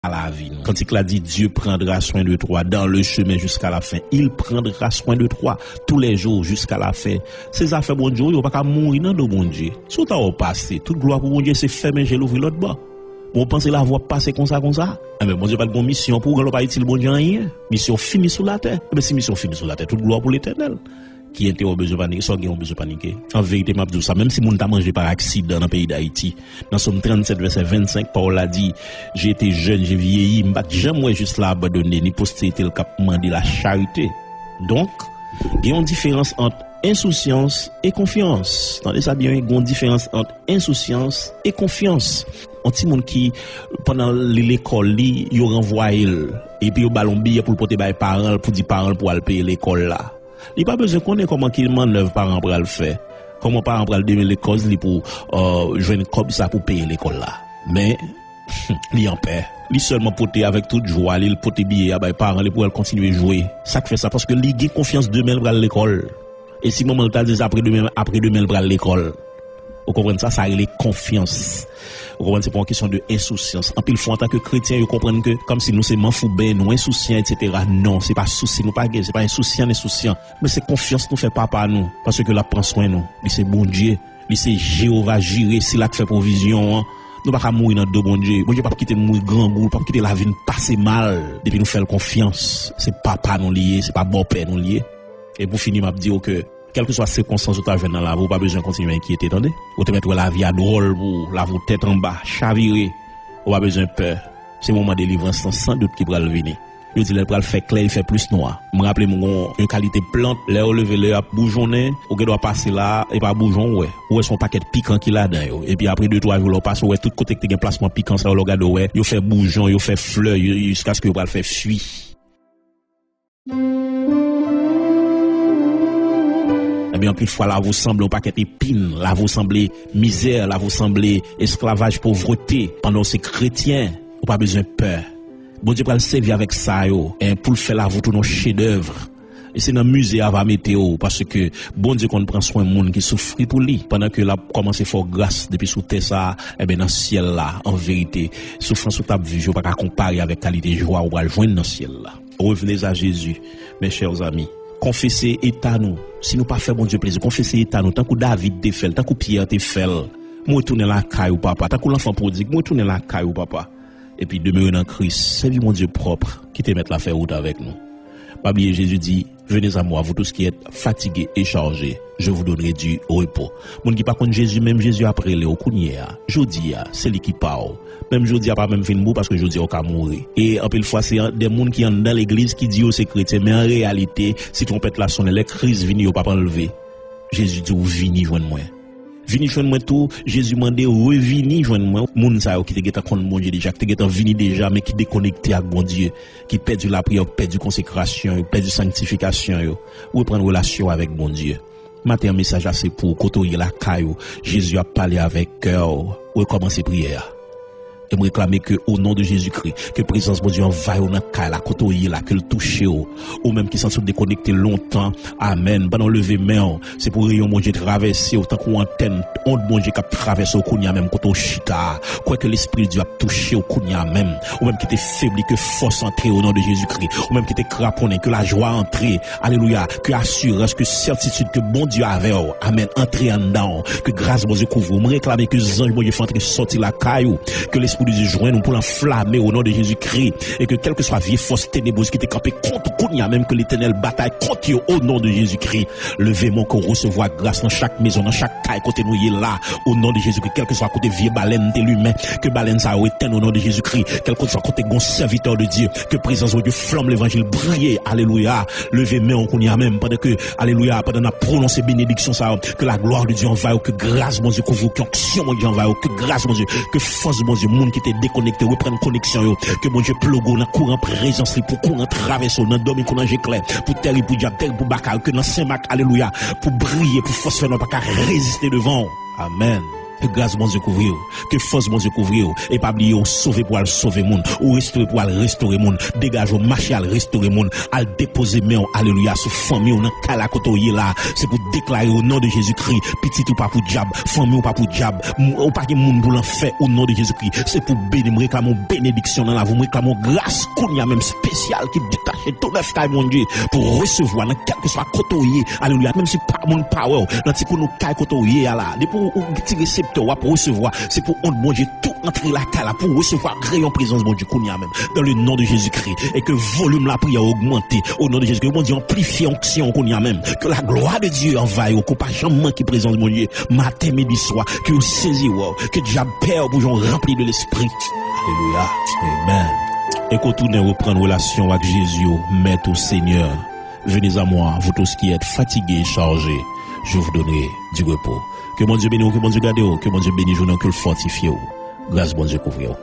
à la vie. Quand il a dit Dieu prendra soin de toi dans le chemin jusqu'à la fin, il prendra soin de toi tous les jours jusqu'à la fin. Ces affaires bon Dieu, il pas mourir dans le bon Dieu. Si tu as passé, toute gloire pour bon Dieu, c'est fermer j'ai l'ouvrir l'autre bas. Bon penser la voie passer comme ça. Mais bon Dieu pas de bonne mission pour ne pas utile bon Dieu rien. Mission finie sur la terre. Mais si mission finie sur la terre, toute gloire pour l'Éternel. Qui était au besoin de paniquer, soit qui ont besoin de paniquer. En vérité, m'a dit ça, même si moun t'a mangé par accident dans le pays d'Haïti, dans Somme 37, verset 25, Paul a dit, j'ai été jeune, j'ai vieilli, m'bat jamais juste là abandonné, ni postérité le cap mandé la charité. Donc, il y a une différence entre insouciance et confiance. Tandis ça bien, il y a une différence entre insouciance et confiance. Un petit monde qui, pendant l'école, il renvoie et puis il ballon billet pour le porter par parents, pour dire parents pour aller payer l'école là. Il n'y a pas besoin de connaître comment qu'il manœuvre parents pour le faire. Comment parents pour le donner les causes pour jouer comme ça pour payer l'école là. Mais, il en paix. Il seulement porter avec toute joie, il porter billet à les parents pour continuer à jouer. Ça fait ça parce que il a confiance demain pour l'école. Et si maman t'a dit après demain pour l'école. Vous comprenez ça, ça a les confiance. Vous comprenez, c'est pas une question de insouciance. En pile fois, en tant que chrétien, vous comprenez que, comme si nous c'est manfoubé, nous insouciants, etc. Non, c'est pas souci, nous pas gay, c'est pas insouciant, mais c'est confiance nous fait papa nous. Parce que là, prend soin nous. Il c'est bon Dieu. Il c'est Jéhovah Jireh, c'est là qui fait provision, hein. Nous pas mourir dans deux bon Dieu. Bon Dieu pas quitter mourir grand goût, pas quitter la vie passer mal. Depuis nous faire confiance. C'est papa nous lié, c'est pas bon père nous lié. Et pour finir, m'a dire que, quelle que soit la circonstance où tu as dans la vie, pas besoin de continuer à inquiéter, attendez. Ou te mettre la vie à drôle, pour la vous tête en bas, chavirer. Ou pas besoin de peur. C'est le moment de délivrance, sans doute qui va le venir. Je dis, il va le faire clair, il fait plus noir. Je me rappelle, une qualité plante, là, au lever, là, bougeonner, ou qu'il doit passer là, et pas bougeon, ouais. Ou est son paquet piquant qu'il a dedans, et puis après 2-3 jours, on passe, ouais, tout côté que tu as un placement piquant, ça, on le regarde, ouais. Il fait bougeon, il fait fleur, jusqu'à ce que vous va le faire fuir. Bien plus fois là vous semblez un paquet épine, là vous semblez misère, là vous semblez esclavage, pauvreté. Pendant ces chrétiens, ou pas besoin de peur. Bon Dieu va le servir avec ça yo, et pour le faire là vous tout nos chefs-d'œuvre. Et c'est dans le musée à va météo parce que bon Dieu qu'on prend soin de monde qui souffre pour lui pendant que là commence à faire grâce depuis sous terre ça et ben dans le ciel là en vérité souffrance sous table vie je pas comparer avec qualité joie ou va le joindre dans le ciel là. Revenez à Jésus mes chers amis. Confesser état nous. Si nous pas fait bon Dieu plaisir, confesser état nous. Tant que David te fait, tant que Pierre te fait. Moi tourner la caille ou papa. Tant que l'enfant prodigue, moi tourner la caille ou papa. Et puis demeurer dans Christ. Servir mon Dieu propre qui te mette la faire route avec nous. Pas oublier Jésus dit, venez à moi, vous tous qui êtes fatigués et chargés, je vous donnerai du repos. Mon qui pas contre Jésus, même Jésus après le Okunia. Jodi c'est lui qui parle. Même Jodi a pas même fin mou parce que Jodi a mourir. Et en pile fois c'est des monde qui sont dans l'église qui dit c'est chrétien, mais en réalité, si trompette la sonne, les crises viennent au pas enlever. Jésus dit, vini joindre moi. Vini joindre moi tout, Jésus mande revini joindre moi. Moun sa yo qui te geta contre bon Dieu déjà, qui te geta vini déjà mais qui déconnecté avec bon Dieu, qui perdu la prière, perdu consécration, perdu sanctification yo, ou prendre relation avec bon Dieu. Matin message assez pour côtoyer la caillou. Jésus a parlé avec cœur, ou commencer prière. Et me réclamer que au nom de Jésus-Christ, que présence de Dieu envahisse dans la la côtoyer là, que le touche ou même qui sont déconnectés longtemps. Amen. Pendant lever main, c'est pour rayon mon Dieu traverser autant qu'on antenne, onde mon Dieu qui traverse au kounya même côté chita. Quoi que l'esprit de Dieu a touché au kounya même, ou même qui était faibli que force entrer au nom de Jésus-Christ, ou même qui était craponné que la joie entrer. Alléluia, que assurance, que certitude que bon Dieu avait. Amen. Entrer en dedans, que grâce mon Dieu couvre. Me réclamer que les anges mon Dieu font entrer sortir la caillou, que l'esprit de Dieu joint nous pour l'enflammer au nom de Jésus-Christ et que quelle que soit vieille force ténébreuse qui t'est campée contre Kounia, même que l'Éternel bataille contre eux au nom de Jésus-Christ. Levez-moi qu'on recevoir grâce dans chaque maison, dans chaque caille côté nous est là au nom de Jésus-Christ. Quel que soit côté vieille baleine de l'humain, que baleine ça éteint au nom de Jésus-Christ. Quel que soit côté bon serviteur de Dieu, que présence de Dieu flamme l'évangile briller. Alléluia. Levez-moi qu'on y a même pendant que alléluia pendant la prononcer bénédiction ça que la gloire de Dieu envahisse, que grâce mon Dieu couvre, que action mon Dieu envahisse, que grâce mon Dieu, que force mon Dieu qui était déconnecté, reprendre connexion yo, que mon Dieu plogo dans courant présence pour courant traverser dans dormir qu'on ange clair pour terre pour diable terre pour bakar que dans Saint-Marc alléluia pour briller pour force faire pas résister devant. Amen. Que grâce bon Dieu couvrir, que force bon Dieu couvrir, et pas oublier ou sauver pour aller sauver monde, ou restaurer pour aller restaurer monde, dégage au marché à restaurer monde, à déposer main, alléluia, sur famille ou dans kala kotoye là, c'est pour déclarer au nom de Jésus-Christ, petit ou pas pour diable, famille ou pas pour diable, ou pas que monde pour l'enfer au nom de Jésus-Christ, c'est pour bénir, me réclamer bénédiction dans la vie, me réclamer grâce qu'on y a même spécial qui détache tout neuf caille mon Dieu, pour recevoir dans quel que soit kotoye, alléluia, même si pas mon power, dans ti nous caille kotoye là, pour petit récepteur pour recevoir, c'est pour on bon Dieu tout entrer la cala pour recevoir rayon présence bon Dieu qu'on y a même dans le nom de Jésus-Christ et que volume la prière augmente au nom de Jésus-Christ, bon Dieu amplifie onction qu'on y a même, que la gloire de Dieu envahit au pas jamais qui présence mon Dieu matin midi soir, que vous saisi que diable père bougeon rempli de l'esprit. Alléluia. Amen. Et qu'on tourne reprendre relation avec Jésus, maître au Seigneur. Venez à moi, vous tous qui êtes fatigués et chargés, je vous donnerai du repos. Que mon Dieu bénisse, que mon Dieu garde, que mon Dieu bénisse, que le fortifie. Grâce bon Dieu couvre.